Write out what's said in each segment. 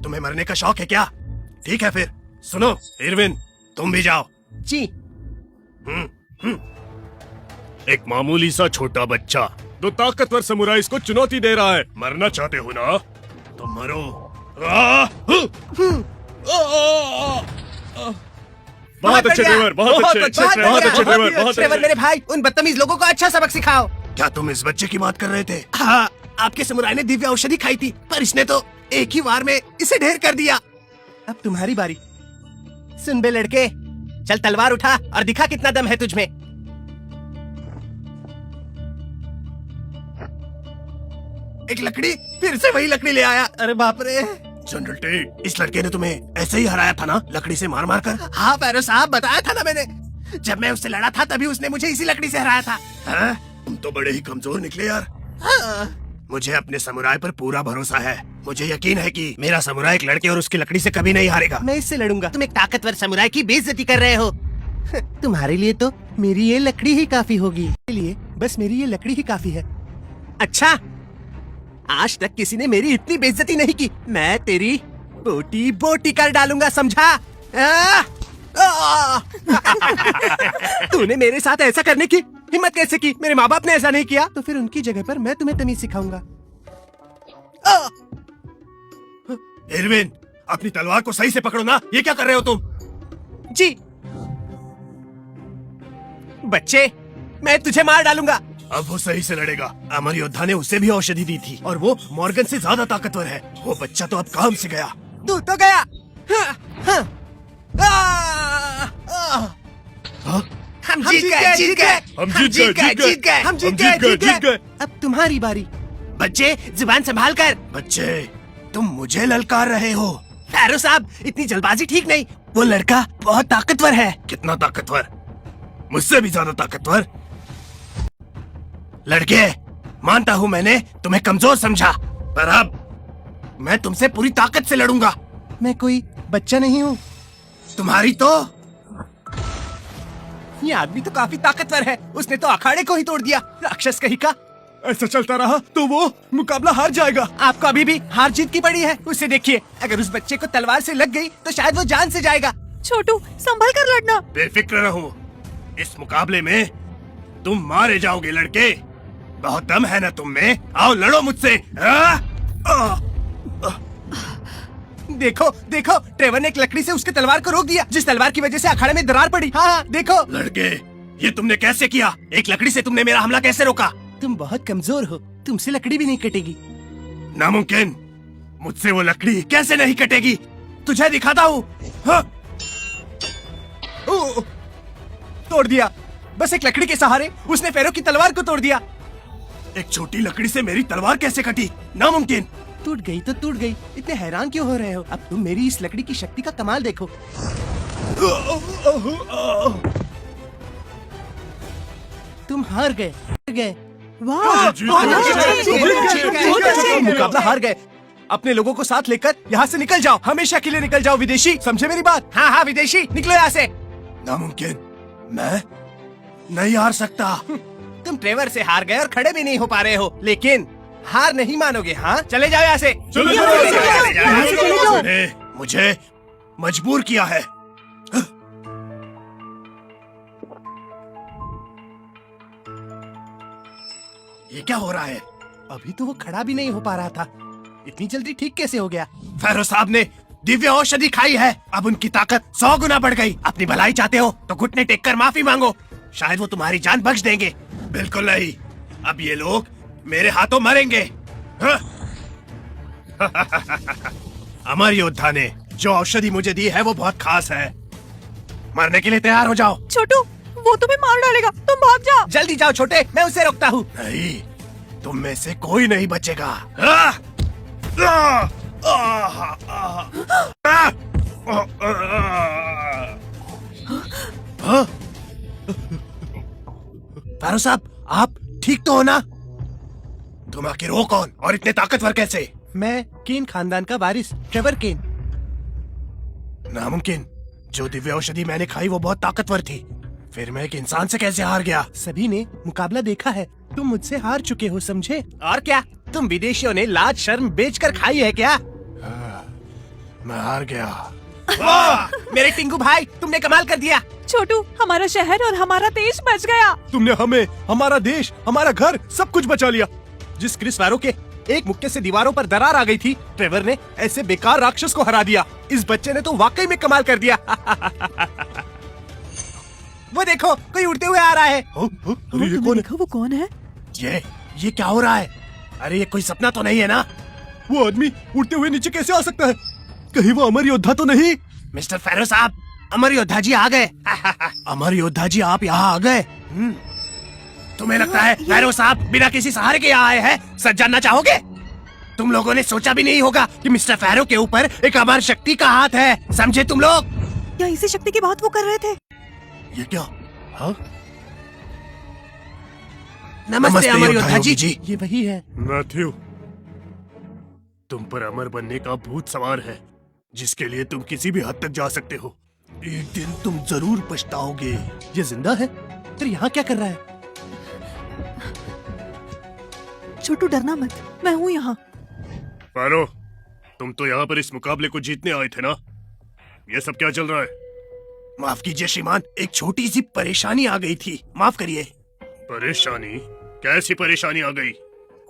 तुम्हें मरने का शौक है क्या? ठीक है फिर सुनो इरविन, तुम भी जाओ। जी। एक मामूली सा छोटा बच्चा तो ताकतवर समुराई को चुनौती दे रहा है। मरना चाहते हो ना तो मरो। बहुत अच्छे ड्राइवर, बहुत अच्छे ड्राइवर। मेरे भाई, उन बदतमीज लोगों को अच्छा सबक सिखाओ। क्या तुम इस बच्चे की बात कर रहे थे? हाँ, आपके समुराई ने दिव्य औषधि खाई थी, पर इसने तो एक ही वार में इसे ढेर कर दिया। अब तुम्हारी बारी। सुन बे लड़के, चल तलवार उठा और दिखा कितना दम है तुझमें। एक लकड़ी, फिर से वही लकड़ी ले आया। अरे बाप रे। जनरल, इस लड़के ने तुम्हें ऐसे ही हराया था ना, लकड़ी से मार मार कर? हाँ पैरो साहब, बताया था ना मैंने। जब मैं उससे लड़ा था तभी उसने मुझे इसी लकड़ी से हराया था। हाँ? तुम तो बड़े ही कमजोर निकले यार। हाँ। मुझे अपने समुराई पर पूरा भरोसा है। मुझे यकीन है कि मेरा समुराई एक लड़के और उसकी लकड़ी से कभी नहीं हारेगा। मैं इससे लड़ूंगा। तुम एक ताकतवर समुराई की बेइज्जती कर रहे हो। तुम्हारे लिए तो मेरी ये लकड़ी ही काफी होगी। लिए बस मेरी ये लकड़ी ही काफी है। अच्छा, आज तक किसी ने मेरी इतनी बेइज्जती नहीं की। मैं तेरी बोटी बोटी कर डालूंगा, समझा? तूने मेरे साथ ऐसा करने की हिम्मत कैसे की? मेरे माँ बाप ने ऐसा नहीं किया, तो फिर उनकी जगह पर मैं तुम्हें तमीज सिखाऊंगा। इरविन, अपनी तलवार को सही से पकड़ो ना। ये क्या कर रहे हो तुम? जी बच्चे, मैं तुझे मार डालूंगा। अब वो सही से लड़ेगा। अमर योद्धा ने उसे भी औषधि दी थी और वो मॉर्गन से ज्यादा ताकतवर है। वो बच्चा तो अब काम से गया। तू तो गया। हम जीत गए। अब तुम्हारी बारी। बच्चे, जुबान संभाल कर। बच्चे, तुम मुझे ललकार रहे हो। पैरो साहब, इतनी जल्दबाजी ठीक नहीं। वो लड़का बहुत ताकतवर है। कितना ताकतवर? मुझसे भी ज्यादा ताकतवर? लड़के, मानता हूँ मैंने तुम्हें कमजोर समझा, पर अब मैं तुमसे पूरी ताकत से लड़ूंगा। मैं कोई बच्चा नहीं हूँ। तुम्हारी तो ये आदमी तो काफी ताकतवर है। उसने तो अखाड़े को ही तोड़ दिया। राक्षस कहीं का। ऐसा चलता रहा तो वो मुकाबला हार जाएगा। आपको अभी भी हार जीत की पड़ी है। उसे देखिए, अगर उस बच्चे को तलवार से लग गई तो शायद वो जान से जाएगा। छोटू, संभल कर लड़ना। बेफिक्र रहो, इस मुकाबले में तुम मारे जाओगे लड़के। बहुत दम है ना तुम में, आओ लड़ो मुझसे। देखो देखो, ट्रेवर ने एक लकड़ी से उसके तलवार को रोक दिया, जिस तलवार की वजह से अखाड़े में दरार पड़ी। हाँ देखो। लड़के, ये तुमने कैसे किया? एक लकड़ी से तुमने मेरा हमला कैसे रोका? तुम बहुत कमजोर हो, तुमसे लकड़ी भी नहीं कटेगी। नामुमकिन, मुझसे वो लकड़ी कैसे नहीं कटेगी? तुझे दिखाता हूँ। तोड़ दिया। बस एक लकड़ी के सहारे उसने फेरो की तलवार को तोड़ दिया। एक छोटी लकड़ी से मेरी तलवार कैसे कटी? नामुमकिन। टूट गई तो टूट गई, इतने हैरान क्यों हो रहे हो? अब तुम मेरी इस लकड़ी की शक्ति का कमाल देखो। तुम हार गए। वाह, मुकाबला हार गए। अपने लोगों को साथ लेकर यहाँ से निकल जाओ। हमेशा के लिए निकल जाओ विदेशी, समझे मेरी बात? हाँ हाँ विदेशी, निकलो यहाँ से। नामुमकिन, मैं नहीं हार सकता। तुम ट्रेवर से हार गए और खड़े भी नहीं हो पा रहे हो, लेकिन हार नहीं मानोगे। हाँ, चले जाओ यहाँ से। मुझे मजबूर किया है। ये क्या हो रहा है? अभी तो वो खड़ा भी नहीं हो पा रहा था, इतनी जल्दी ठीक कैसे हो गया? फेरो साहब ने दिव्य औषधि खाई है, अब उनकी ताकत 100 गुना बढ़ गई। अपनी भलाई चाहते हो तो घुटने टेक कर माफी मांगो, शायद वो तुम्हारी जान बख्श देंगे। बिल्कुल नहीं, अब ये लोग मेरे हाथों मरेंगे। अमर योद्धा ने जो औषधि मुझे दी है वो बहुत खास है। मरने के लिए तैयार हो जाओ। छोटू, वो तुम्हें मार डालेगा, तुम भाग जाओ। जल्दी जाओ छोटे, मैं उसे रोकता हूँ। नहीं, तुम में से कोई नहीं बचेगा। फेरो साहब, आप ठीक तो हो ना? तुम आखिर हो कौन और इतने ताकतवर कैसे? मैं केन खानदान का वारिस ट्रेवर केन। नामुमकिन, जो दिव्य औषधि मैंने खाई वो बहुत ताकतवर थी, फिर मैं एक इंसान से कैसे हार गया? सभी ने मुकाबला देखा है, तुम मुझसे हार चुके हो, समझे? और क्या, तुम विदेशियों ने लाज शर्म बेचकर खाई है क्या? मैं हार गया। मेरे टिंकू भाई, तुमने कमाल कर दिया। छोटू, हमारा शहर और हमारा देश बच गया। तुमने हमें, हमारा देश, हमारा घर, सब कुछ बचा लिया। जिस क्रिस फैरो के एक मुक्के से दीवारों पर दरार आ गई थी, ट्रेवर ने ऐसे बेकार राक्षस को हरा दिया। इस बच्चे ने तो वाकई में कमाल कर दिया। वो देखो, कोई उड़ते हुए आ रहा है। अरे ये कौन है? देखो वो कौन है? ये क्या हो रहा है? अरे ये कोई सपना तो नहीं है ना? वो आदमी उड़ते हुए नीचे कैसे आ सकता है? कहीं वो अमर योद्धा तो नहीं? मिस्टर फैरो साहब, अमर योद्धा जी आ गए। अमर योद्धा जी, आप यहाँ आ गए? तुम्हें लगता है फैरो साहब बिना किसी सहारे के यहाँ आए हैं? सच जानना चाहोगे? तुम लोगों ने सोचा भी नहीं होगा कि मिस्टर फैरो के ऊपर एक अमर शक्ति का हाथ है। समझे तुम लोग? क्या इसी शक्ति की बात वो कर रहे थे? ये क्या? हाँ? नमस्ते अमर योद्धा योगी जी। ये वही है। मैथ्यू, तुम पर अमर बनने का भूत सवार है, जिसके लिए तुम किसी भी हद तक जा सकते हो। एक दिन तुम जरूर पछताओगे। ये जिंदा है? फिर यहाँ क्या कर रहा है? छोटू, डरना मत, मैं हूँ यहाँ। फैरो, तुम तो यहाँ पर इस मुकाबले को जीतने आए थे ना? ये सब क्या चल रहा है? माफ कीजिए श्रीमान, एक छोटी सी परेशानी आ गई थी, माफ करिए। परेशानी? कैसी परेशानी आ गई?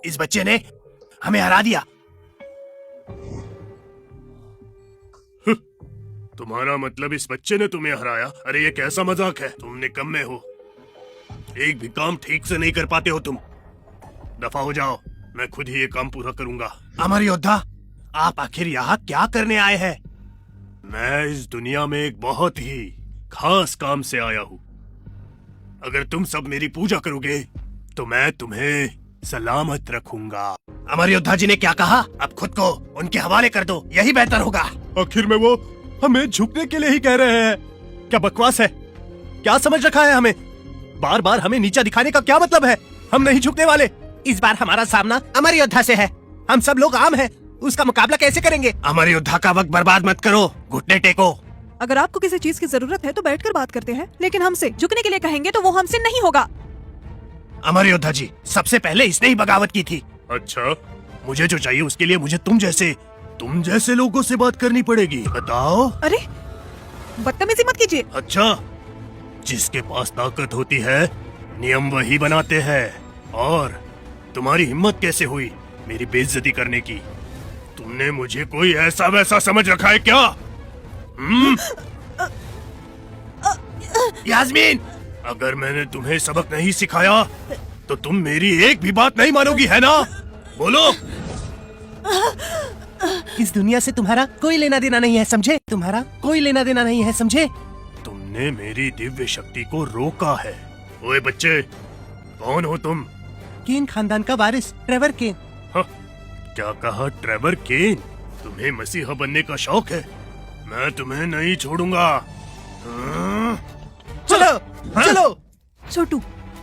इस बच्चे ने हमें हरा दिया। तुम्हारा मतलब इस बच्चे ने तुम्हें हराया? अरे ये कैसा मजाक है? तुम निकम्मे हो, एक भी काम ठीक से नहीं कर पाते हो तुम। दफा हो जाओ, मैं खुद ही ये काम पूरा करूंगा। अमर योद्धा, आप आखिर यहाँ क्या करने आए हैं? मैं इस दुनिया में एक बहुत ही खास काम से आया हूँ। अगर तुम सब मेरी पूजा करोगे तो मैं तुम्हें सलामत रखूंगा। अमर योद्धा जी ने क्या कहा? अब खुद को उनके हवाले कर दो, यही बेहतर होगा। आखिर में वो हमें झुकने के लिए ही कह रहे हैं। क्या बकवास है? क्या समझ रखा है हमें? बार बार हमें नीचा दिखाने का क्या मतलब है? हम नहीं झुकने वाले। इस बार हमारा सामना अमर योद्धा से है। हम सब लोग आम हैं, उसका मुकाबला कैसे करेंगे? अमर योद्धा का वक्त बर्बाद मत करो, घुटने टेको। अगर आपको किसी चीज की जरूरत है तो बैठकर बात करते हैं, लेकिन हमसे झुकने के लिए कहेंगे तो वो हमसे नहीं होगा। अमर योद्धा जी, सबसे पहले इसने ही बगावत की थी। अच्छा, मुझे जो चाहिए उसके लिए मुझे तुम जैसे लोगों से बात करनी पड़ेगी। बताओ। अरे, बदतमीजी मत कीजिए। अच्छा, जिसके पास ताकत होती है नियम वही बनाते हैं। और तुम्हारी हिम्मत कैसे हुई मेरी बेइज्जती करने की? तुमने मुझे कोई ऐसा वैसा समझ रखा है क्या? यास्मीन, अगर मैंने तुम्हें सबक नहीं सिखाया तो तुम मेरी एक भी बात नहीं मानोगी, है ना? बोलो। इस दुनिया से तुम्हारा कोई लेना देना नहीं है, समझे? तुम्हारा कोई लेना देना नहीं है, समझे? तुमने मेरी दिव्य शक्ति को रोका है। ओए बच्चे, कौन हो तुम? केन खानदान का वारिस ट्रेवर केन। हाँ, क्या कहा? ट्रेवर केन? तुम्हें मसीहा बनने का शौक है? मैं तुम्हें नहीं छोड़ूंगा। चलो चलो। छोटू,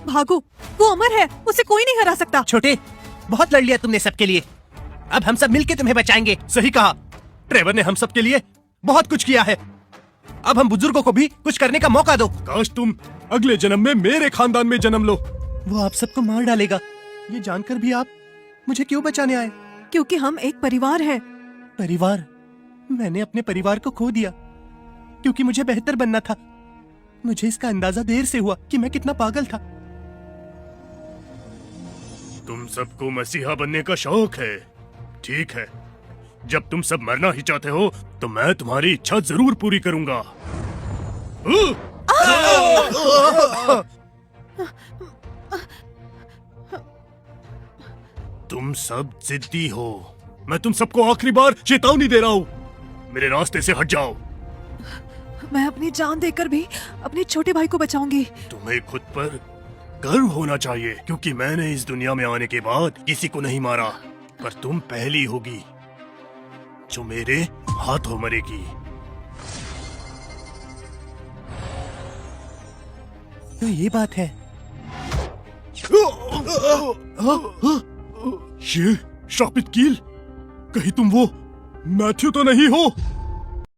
भागो, वो अमर है, उसे कोई नहीं हरा सकता। छोटे, बहुत लड़ लिया तुमने सबके लिए, अब हम सब मिलके तुम्हें बचाएंगे। सही कहा, ट्रेवर ने हम सब के लिए बहुत कुछ किया है। अब हम बुजुर्गों को भी कुछ करने का मौका दो। काश तुम अगले जन्म में मेरे खानदान में जन्म लो। वो आप सबको मार डालेगा, ये जानकर भी आप मुझे क्यों बचाने आए? क्योंकि हम एक परिवार है। परिवार? मैंने अपने परिवार को खो दिया क्योंकि मुझे बेहतर बनना था। मुझे इसका अंदाजा देर से हुआ कि मैं कितना पागल था। तुम सबको मसीहा बनने का शौक है, ठीक है। जब तुम सब मरना ही चाहते हो तो मैं तुम्हारी इच्छा जरूर पूरी करूंगा। तुम सब जिद्दी हो। मैं तुम सबको आखिरी बार चेतावनी दे रहा हूँ, मेरे रास्ते से हट जाओ। मैं अपनी जान देकर भी अपने छोटे भाई को बचाऊंगी। तुम्हें खुद पर गर्व होना चाहिए, क्योंकि मैंने इस दुनिया में आने के बाद किसी को नहीं मारा, पर तुम पहली होगी जो मेरे हाथों मरेगी। तो ये बात है। ये श्रापित कील, कहीं तुम वो मैथ्यू तो नहीं हो?